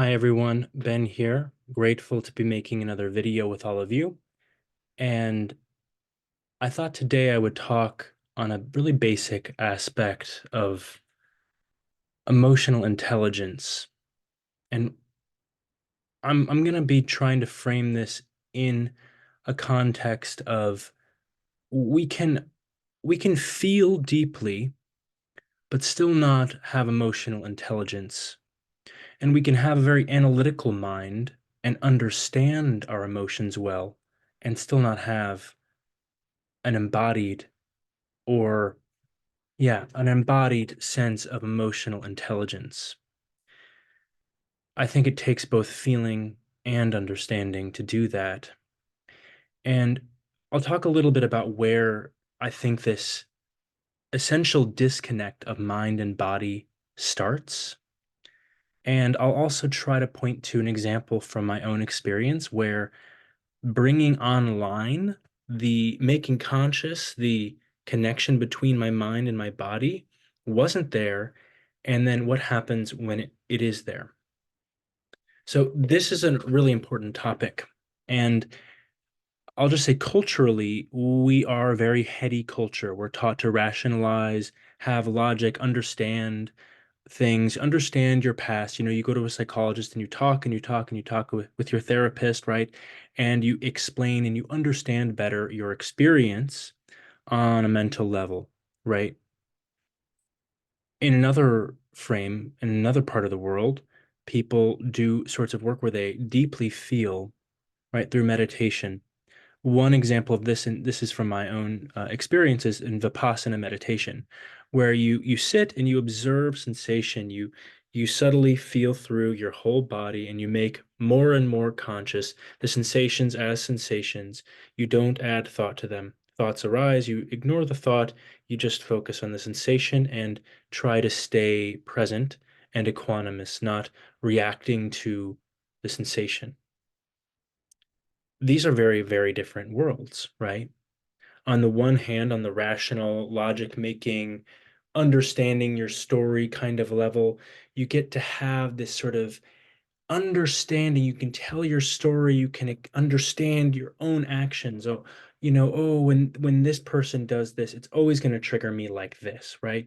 Hi everyone, Ben here. Grateful to be making another video with all of you. And I thought today I would talk on a really basic aspect of emotional intelligence. And I'm gonna be trying to frame this in a context of we can we can feel deeply, but still not have emotional intelligence. And we can have a very analytical mind and understand our emotions well and still not have an embodied or, yeah, an embodied sense of emotional intelligence. I think it takes both feeling and understanding to do that. And I'll talk a little bit about where I think this essential disconnect of mind and body starts. And I'll also try to point to an example from my own experience where bringing online the making conscious the connection between my mind and my body wasn't there, and then what happens when it is there. So this is a really important topic, and I'll just say culturally we are a very heady culture. We're taught to rationalize, have logic, understand things, understand your past. You go to a psychologist and you talk and you talk and you talk with your therapist, right? And you explain and you understand better your experience on a mental level, right? In another frame, in another part of the world, people do sorts of work where they deeply feel, right, through meditation. One example of this, and this is from my own experiences in Vipassana meditation, where you sit and you observe sensation, you subtly feel through your whole body, and you make more and more conscious the sensations as sensations. You don't add thought to them. Thoughts arise, you ignore the thought, you just focus on the sensation and try to stay present and equanimous, not reacting to the sensation. These are very, very different worlds, right? On the one hand, on the rational, logic making, understanding your story kind of level, you get to have this sort of understanding. You can tell your story, you can understand your own actions. Oh, when this person does this, it's always going to trigger me like this, right?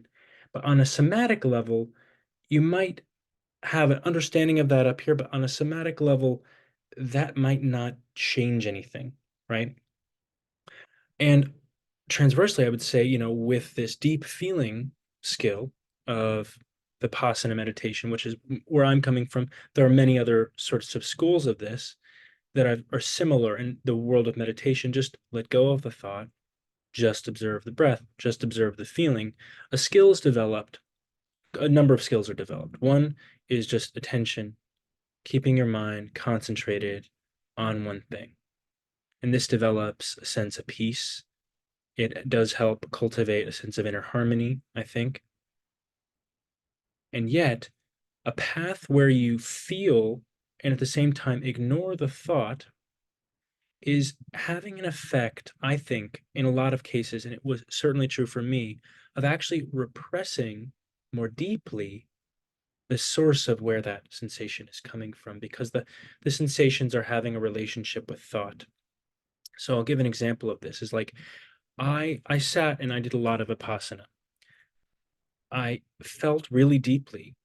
But on a somatic level, you might have an understanding of that up here, but on a somatic level, that might not change anything, right? And transversely, I would say, with this deep feeling skill of Vipassana meditation, which is where I'm coming from, there are many other sorts of schools of this that are similar in the world of meditation. Just let go of the thought, just observe the breath, just observe the feeling. A skill is developed, a number of skills are developed. One is just attention, keeping your mind concentrated on one thing. And this develops a sense of peace. It does help cultivate a sense of inner harmony, I think. And yet, a path where you feel and at the same time ignore the thought is having an effect, I think, in a lot of cases, and it was certainly true for me, of actually repressing more deeply the source of where that sensation is coming from, because the sensations are having a relationship with thought. So I'll give an example of this is like I sat and I did a lot of Vipassana. I felt really deeply,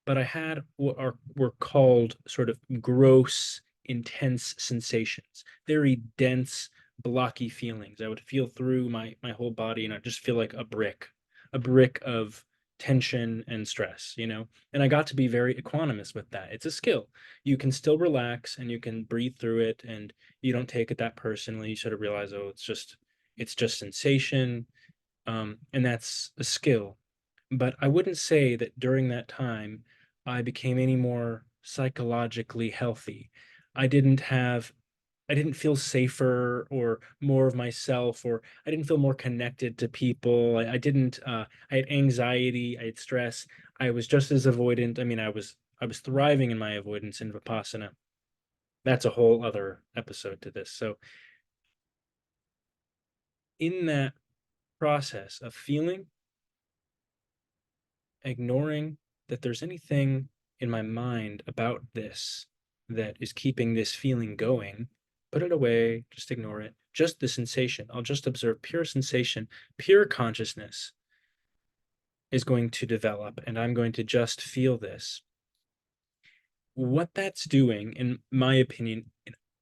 but I had what were called sort of gross, intense sensations, very dense, blocky feelings. I would feel through my whole body, and I just feel like a brick of tension and stress. And I got to be very equanimous with that. It's a skill. You can still relax and you can breathe through it, and you don't take it that personally. You sort of realize, oh, it's just sensation, and that's a skill. But I wouldn't say that during that time I became any more psychologically healthy. I didn't have, I didn't feel safer or more of myself, or I didn't feel more connected to people. I didn't, I had anxiety, I had stress. I was just as avoidant. I mean, I was thriving in my avoidance in Vipassana. That's a whole other episode to this. So in that process of feeling, ignoring that there's anything in my mind about this that is keeping this feeling going, put it away, just ignore it. Just the sensation. I'll just observe pure sensation, pure consciousness is going to develop, and I'm going to just feel this. What that's doing, in my opinion,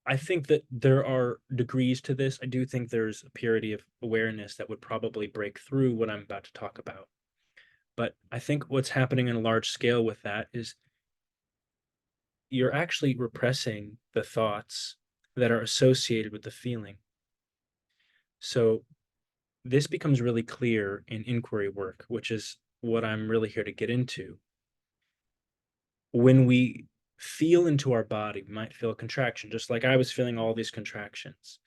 I think that there are degrees to this. I do think there's a purity of awareness that would probably break through what I'm about to talk about. But I think what's happening on a large scale with that is you're actually repressing the thoughts that are associated with the feeling. So this becomes really clear in inquiry work, which is what I'm really here to get into. When we feel into our body, we might feel a contraction, just like I was feeling all these contractions.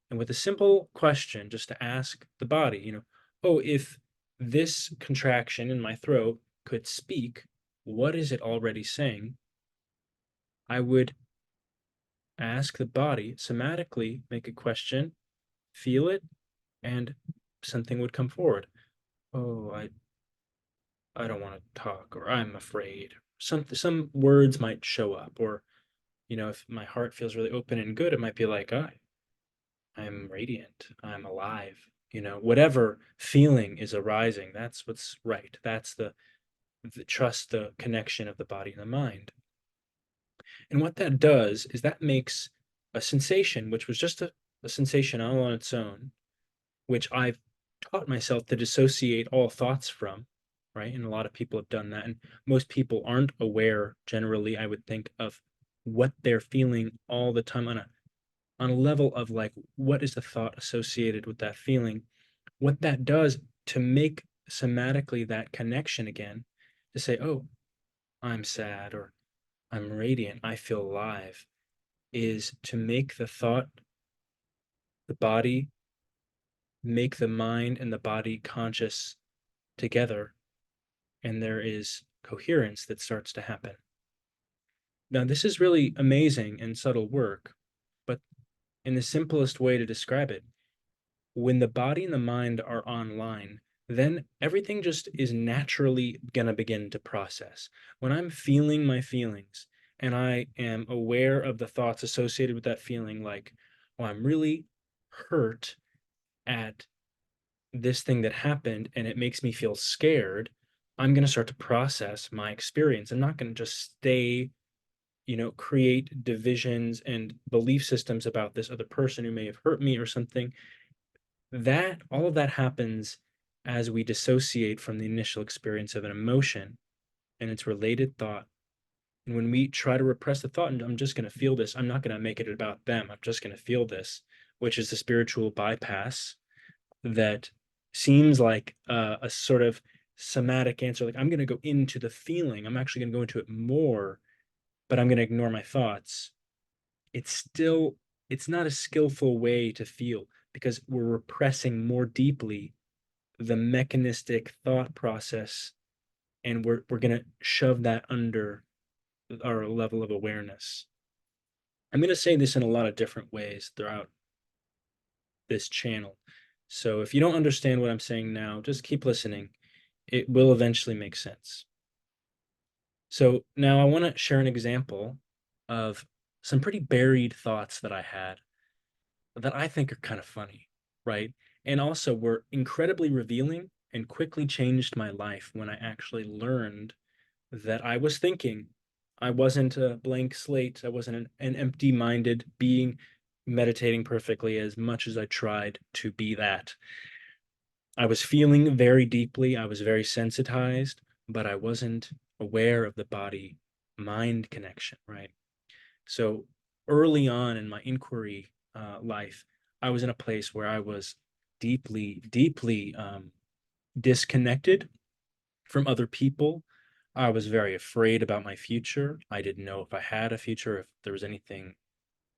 And with a simple question, just to ask the body, oh, if this contraction in my throat could speak, what is it already saying? I would ask the body somatically, make a question, feel it, and something would come forward. Oh, I don't want to talk, or I'm afraid. Some words might show up, or if my heart feels really open and good, it might be like, I'm radiant, I'm alive. Whatever feeling is arising, that's what's right. That's the trust, the connection of the body and the mind. And what that does is that makes a sensation, which was just a sensation all on its own, which I've taught myself to dissociate all thoughts from, right? And a lot of people have done that. And most people aren't aware, generally, I would think, of what they're feeling all the time on a level of like, what is the thought associated with that feeling? What that does to make somatically that connection again, to say, oh, I'm sad or I'm radiant, I feel alive, is to make the thought, the body, make the mind and the body conscious together, and there is coherence that starts to happen. Now, this is really amazing and subtle work, but in the simplest way to describe it, when the body and the mind are online, then everything just is naturally going to begin to process. When I'm feeling my feelings and I am aware of the thoughts associated with that feeling, like, oh, I'm really hurt at this thing that happened and it makes me feel scared, I'm going to start to process my experience. I'm not going to just stay, create divisions and belief systems about this other person who may have hurt me or something. That all of that happens as we dissociate from the initial experience of an emotion and its related thought. And when we try to repress the thought, and I'm just going to feel this, I'm not going to make it about them, I'm just going to feel this, which is the spiritual bypass that seems like a sort of somatic answer. Like, I'm going to go into the feeling, I'm actually going to go into it more, but I'm going to ignore my thoughts. It's not a skillful way to feel, because we're repressing more deeply the mechanistic thought process, and we're going to shove that under our level of awareness. I'm going to say this in a lot of different ways throughout this channel. So if you don't understand what I'm saying now, just keep listening. It will eventually make sense. So now I want to share an example of some pretty buried thoughts that I had that I think are kind of funny, right? And also were incredibly revealing and quickly changed my life when I actually learned that I was thinking. I wasn't a blank slate. I wasn't an empty-minded being meditating perfectly as much as I tried to be that. I was feeling very deeply. I was very sensitized, but I wasn't aware of the body mind connection, right? So early on in my inquiry life, I was in a place where I was deeply, deeply disconnected from other people. I was very afraid about my future. I didn't know if I had a future, if there was anything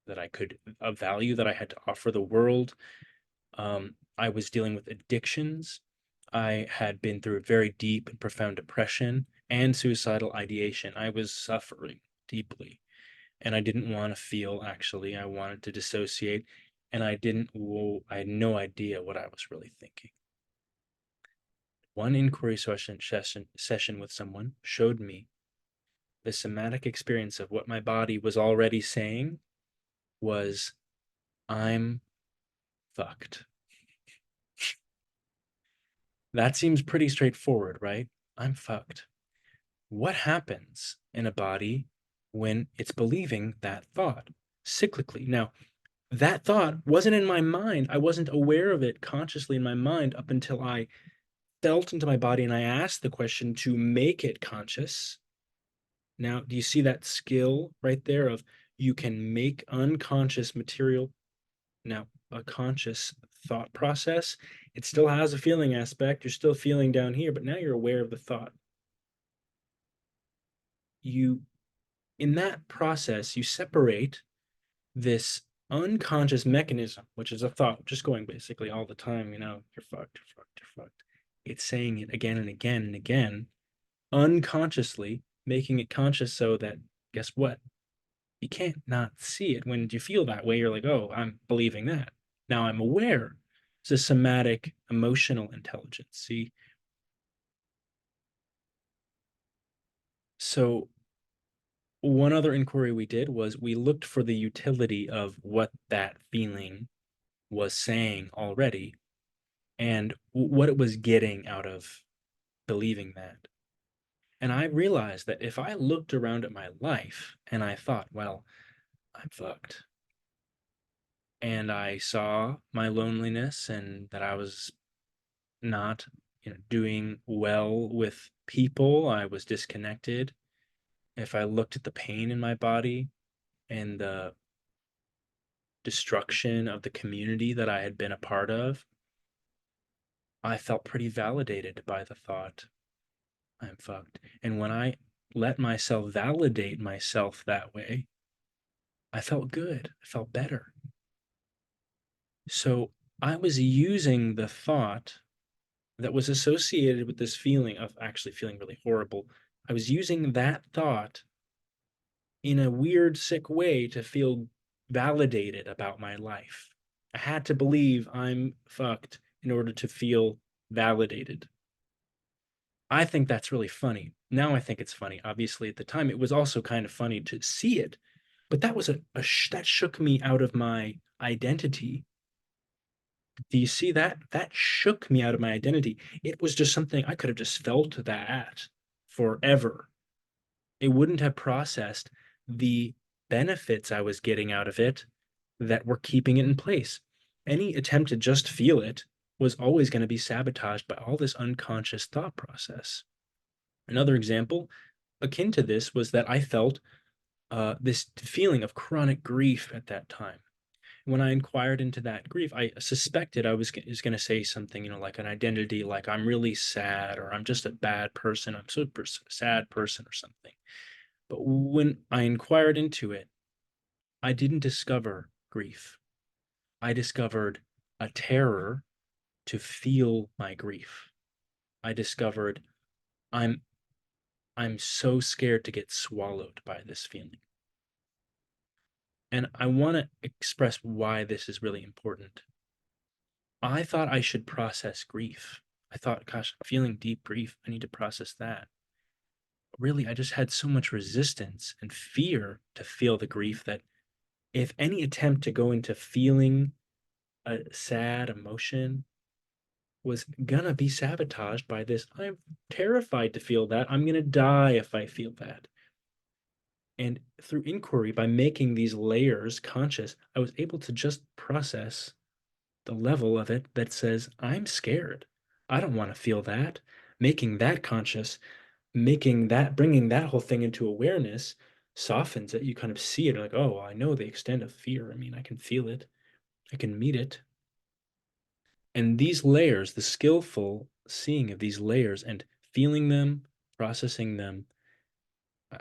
that I could, of value that I had to offer the world. I was dealing with addictions. I had been through a very deep and profound depression and suicidal ideation. I was suffering deeply, and I didn't want to feel, actually. I wanted to dissociate, and I had no idea what I was really thinking. One inquiry session with someone showed me the somatic experience of what my body was already saying was, I'm fucked. That seems pretty straightforward, right? I'm fucked. What happens in a body when it's believing that thought cyclically? Now, that thought wasn't in my mind. I wasn't aware of it consciously in my mind up until I felt into my body and I asked the question to make it conscious. Now, do you see that skill right there of you can make unconscious material now a conscious thought process? It still has a feeling aspect. You're still feeling down here, but now you're aware of the thought. You, in that process, you separate this unconscious mechanism, which is a thought just going basically all the time, you're fucked, you're fucked, you're fucked. It's saying it again and again and again, unconsciously making it conscious so that, guess what? You can't not see it. When you feel that way, you're like, oh, I'm believing that. Now I'm aware. It's a somatic emotional intelligence. See? So one other inquiry we did was we looked for the utility of what that feeling was saying already and what it was getting out of believing that. And I realized that if I looked around at my life and I thought, well, I'm fucked, and I saw my loneliness and that I was not, doing well with people, I was disconnected. If I looked at the pain in my body and the destruction of the community that I had been a part of, I felt pretty validated by the thought, I'm fucked. And when I let myself validate myself that way, I felt good. I felt better. So I was using the thought that was associated with this feeling of actually feeling really horrible. I was using that thought in a weird, sick way to feel validated about my life. I had to believe I'm fucked in order to feel validated. I think that's really funny. Now I think it's funny. Obviously, at the time, it was also kind of funny to see it, but that was that shook me out of my identity. Do you see that? That shook me out of my identity. It was just something I could have just felt that forever. It wouldn't have processed the benefits I was getting out of it that were keeping it in place. Any attempt to just feel it was always going to be sabotaged by all this unconscious thought process. Another example akin to this was that I felt this feeling of chronic grief at that time. When I inquired into that grief, I suspected I was going to say something, like an identity, like I'm really sad or I'm just a bad person. I'm so sad person or something. But when I inquired into it, I didn't discover grief. I discovered a terror to feel my grief. I discovered I'm I'm so scared to get swallowed by this feeling. And I want to express why this is really important. I thought I should process grief. I thought, gosh, I'm feeling deep grief. I need to process that. Really, I just had so much resistance and fear to feel the grief that if any attempt to go into feeling a sad emotion was gonna be sabotaged by this, I'm terrified to feel that. I'm gonna die if I feel that. And through inquiry, by making these layers conscious, I was able to just process the level of it that says, I'm scared. I don't want to feel that. Making that conscious, bringing that whole thing into awareness softens it. You kind of see it like, oh, I know the extent of fear. I mean, I can feel it, I can meet it. And these layers, the skillful seeing of these layers and feeling them, processing them,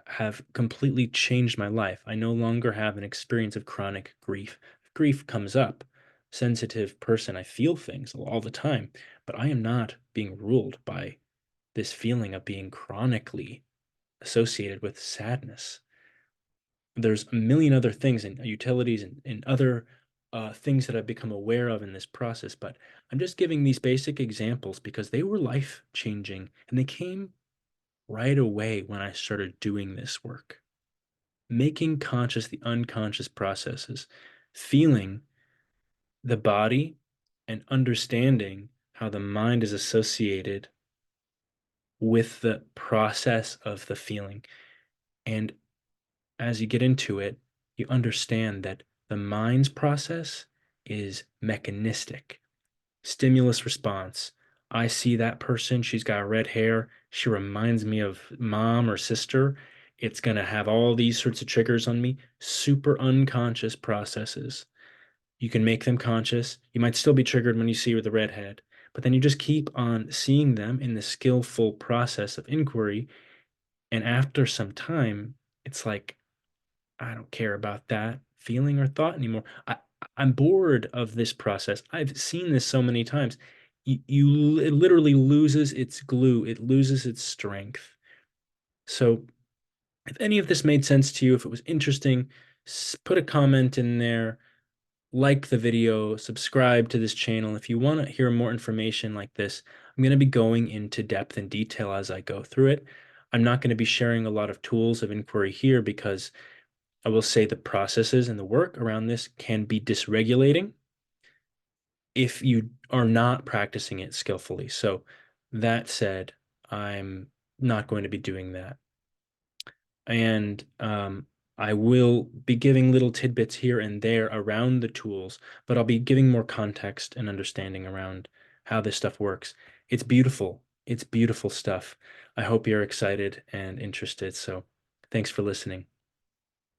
have completely changed my life. I no longer have an experience of chronic grief. Grief comes up. Sensitive person, I feel things all the time, but I am not being ruled by this feeling of being chronically associated with sadness. There's a million other things and utilities and other things that I've become aware of in this process, but I'm just giving these basic examples because they were life changing and they came right away when I started doing this work. Making conscious the unconscious processes, feeling the body and understanding how the mind is associated with the process of the feeling. And as you get into it, you understand that the mind's process is mechanistic. Stimulus response. I see that person, she's got red hair, she reminds me of mom or sister. It's going to have all these sorts of triggers on me. Super unconscious processes. You can make them conscious. You might still be triggered when you see with the redhead, but then you just keep on seeing them in the skillful process of inquiry. And after some time, it's like, I don't care about that feeling or thought anymore. I'm bored of this process. I've seen this so many times. It literally loses its glue, it loses its strength. So, if any of this made sense to you, if it was interesting, put a comment in there, like the video, subscribe to this channel. If you want to hear more information like this, I'm going to be going into depth and detail as I go through it. I'm not going to be sharing a lot of tools of inquiry here because I will say the processes and the work around this can be dysregulating if you are not practicing it skillfully. So, that said, I'm not going to be doing that. And I will be giving little tidbits here and there around the tools, but I'll be giving more context and understanding around how this stuff works. It's beautiful. It's beautiful stuff. I hope you're excited and interested. So, thanks for listening.